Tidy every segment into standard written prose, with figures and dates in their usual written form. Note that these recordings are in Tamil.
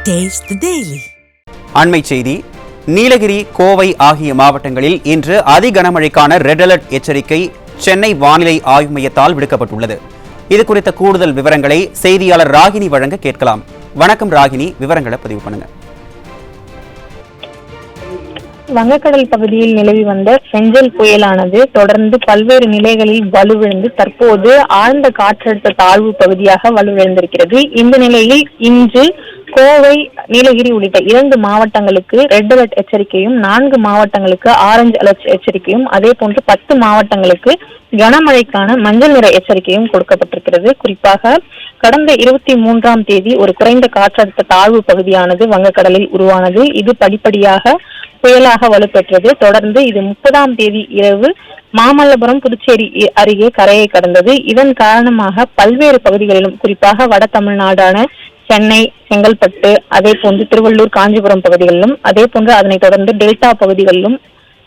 Taste the Daily. அண்மை செய்தி. நீலகிரி, கோவை ஆகிய மாவட்டங்களில் இன்று அதி கனமழைக்கான ரெட் அலர்ட் எச்சரிக்கை சென்னை வானிலை ஆய்வு மையத்தால் விடுக்கப்பட்டுள்ளது. இது குறித்த கூடுதல் விவரங்களை செய்தியாளர் ராகினி வழங்க கேட்கலாம். வணக்கம் ராகினி, விவரங்களை பதிவு பண்ணுங்க. வங்கக்கடல் பகுதியில் நிலவி வந்த செஞ்சல் புயலானது தொடர்ந்து பல்வேறு நிலைகளில் வலுவிழந்து தற்போது ஆழ்ந்த காற்றழுத்த தாழ்வு பகுதியாக வலுவிழந்திருக்கிறது. இந்த நிலையில் இன்று கோவை, நீலகிரி உள்ளிட்ட 2 மாவட்டங்களுக்கு ரெட் அலர்ட் எச்சரிக்கையும், 4 மாவட்டங்களுக்கு ஆரஞ்சு அலர்ட் எச்சரிக்கையும், அதே போன்று 10 மாவட்டங்களுக்கு கனமழைக்கான மஞ்சள் நிற எச்சரிக்கையும் கொடுக்கப்பட்டிருக்கிறது. குறிப்பாக கடந்த 23ஆம் தேதி ஒரு குறைந்த காற்றழுத்த தாழ்வு பகுதியானது வங்கக்கடலில் உருவானது. இது படிப்படியாக புயலாக வலுப்பெற்றது. தொடர்ந்து இது 30ஆம் தேதி இரவு மாமல்லபுரம், புதுச்சேரி அருகே கரையை கடந்தது. இதன் காரணமாக பல்வேறு பகுதிகளிலும், குறிப்பாக வட தமிழ்நாடான சென்னை, செங்கல்பட்டு, அதே போன்று திருவள்ளூர், காஞ்சிபுரம் பகுதிகளிலும், அதே போன்று அதனைத் தொடர்ந்து டெல்டா பகுதிகளிலும்,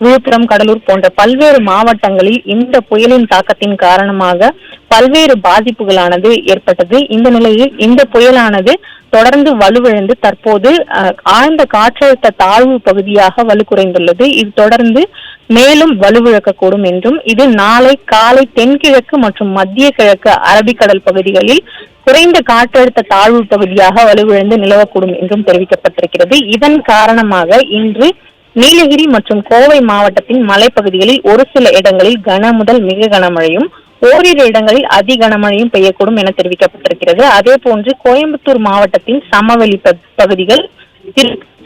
விழுப்புரம், கடலூர் போன்ற பல்வேறு மாவட்டங்களில் இந்த புயலின் தாக்கத்தின் காரணமாக பல்வேறு பாதிப்புகளானது ஏற்பட்டது. இந்த நிலையில் இந்த புயலானது தொடர்ந்து வலுவிழந்து தற்போது ஆழ்ந்த காற்றழுத்த தாழ்வு பகுதியாக வலுக்குறைந்துள்ளது. இது தொடர்ந்து மேலும் வலுவிழக்கக்கூடும் என்றும், இது நாளை காலை தென்கிழக்கு மற்றும் மத்திய கிழக்கு அரபிக்கடல் பகுதிகளில் குறைந்த காற்றழுத்த தாழ்வு பகுதியாக வலுவிழந்து நிலவக்கூடும் என்றும் தெரிவிக்கப்பட்டிருக்கிறது. இதன் காரணமாக இன்று நீலகிரி மற்றும் கோவை மாவட்டத்தின் மலைப்பகுதிகளில் ஒரு சில இடங்களில் கன முதல் மிக கனமழையும், ஓரிரு இடங்களில் அதி கனமழையும் பெய்யக்கூடும் என தெரிவிக்கப்பட்டிருக்கிறது. அதே போன்று கோயம்புத்தூர் மாவட்டத்தின் சமவெளி பகுதிகள்,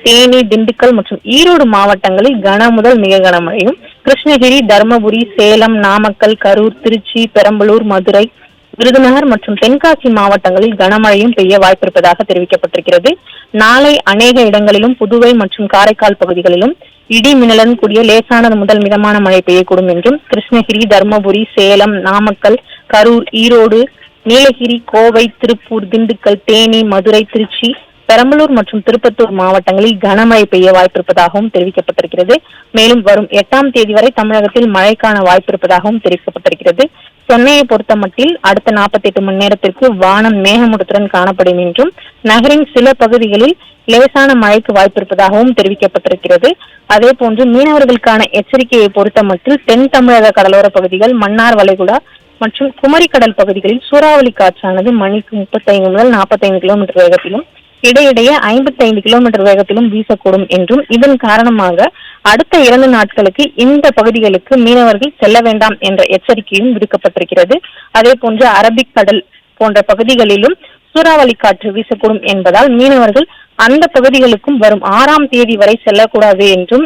தேனி, திண்டுக்கல் மற்றும் ஈரோடு மாவட்டங்களில் கன முதல் மிக கனமழையும், கிருஷ்ணகிரி, தருமபுரி, சேலம், நாமக்கல், கரூர், திருச்சி, பெரம்பலூர், மதுரை, விருதுநகர் மற்றும் தென்காசி மாவட்டங்களில் கனமழையும் பெய்ய வாய்ப்பிருப்பதாக தெரிவிக்கப்பட்டிருக்கிறது. நாளை அநேக இடங்களிலும் புதுவை மற்றும் காரைக்கால் பகுதிகளிலும் இடி மின்னலுடன் கூடிய லேசானது முதல் மிதமான மழை பெய்யக்கூடும் என்றும், கிருஷ்ணகிரி, தருமபுரி, சேலம், நாமக்கல், கரூர், ஈரோடு, நீலகிரி, கோவை, திருப்பூர், திண்டுக்கல், தேனி, மதுரை, திருச்சி, பெரம்பலூர் மற்றும் திருப்பத்தூர் மாவட்டங்களில் கனமழை பெய்ய வாய்ப்பிருப்பதாகவும் தெரிவிக்கப்பட்டிருக்கிறது. மேலும் வரும் 8ஆம் தேதி வரை தமிழகத்தில் மழைக்கான வாய்ப்பிருப்பதாகவும் தெரிவிக்கப்பட்டிருக்கிறது. சென்னையை பொறுத்த மட்டில் அடுத்த 48 மணி நேரத்திற்கு வானம் மேகமூட்டத்துடன் காணப்படும் என்றும், நகரின் சில பகுதிகளில் லேசான மழைக்கு வாய்ப்பிருப்பதாகவும் தெரிவிக்கப்பட்டிருக்கிறது. அதே போன்று மீனவர்களுக்கான எச்சரிக்கையை பொறுத்த மட்டில் தென் தமிழக கடலோர பகுதிகள், மன்னார் வளைகுடா மற்றும் குமரி கடல் பகுதிகளில் சூறாவளி காற்றானது மணிக்கு 35 முதல் 45 கிலோமீட்டர் வேகத்திலும், இடையிடையே 55 கிலோமீட்டர் வேகத்திலும் வீசக்கூடும் என்றும், இதன் காரணமாக அடுத்த 2 நாட்களுக்கு இந்த பகுதிகளுக்கு மீனவர்கள் செல்ல வேண்டாம் என்ற எச்சரிக்கையும் விடுக்கப்பட்டிருக்கிறது. அதே போன்று அரபிக் கடல் போன்ற பகுதிகளிலும் சூறாவளி காற்று வீசக்கூடும் என்பதால் மீனவர்கள் அந்த பகுதிகளுக்கும் வரும் 6ஆம் தேதி வரை செல்லக்கூடாது என்றும்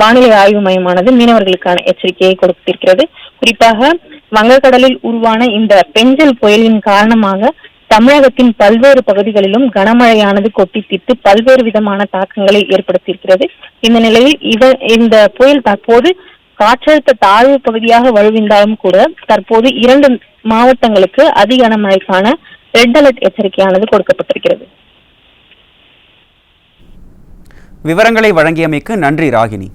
வானிலை ஆய்வு மையமானது மீனவர்களுக்கான எச்சரிக்கையை கொடுத்திருக்கிறது. குறிப்பாக வங்கக்கடலில் உருவான இந்த பெஞ்சல் புயலின் காரணமாக தமிழகத்தின் பல்வேறு பகுதிகளிலும் கனமழையானது கொட்டி தீர்த்து பல்வேறு விதமான தாக்கங்களை ஏற்படுத்தியிருக்கிறது. இந்த நிலையில் இந்த புயல் தற்போது காற்றழுத்த தாழ்வு பகுதியாக வலுவிழந்தாலும் கூட தற்போது 2 மாவட்டங்களுக்கு அதி கனமழைக்கான ரெட் அலர்ட் எச்சரிக்கையானது கொடுக்கப்பட்டிருக்கிறது. விவரங்களை வழங்கியமைக்கு நன்றி ராகினி.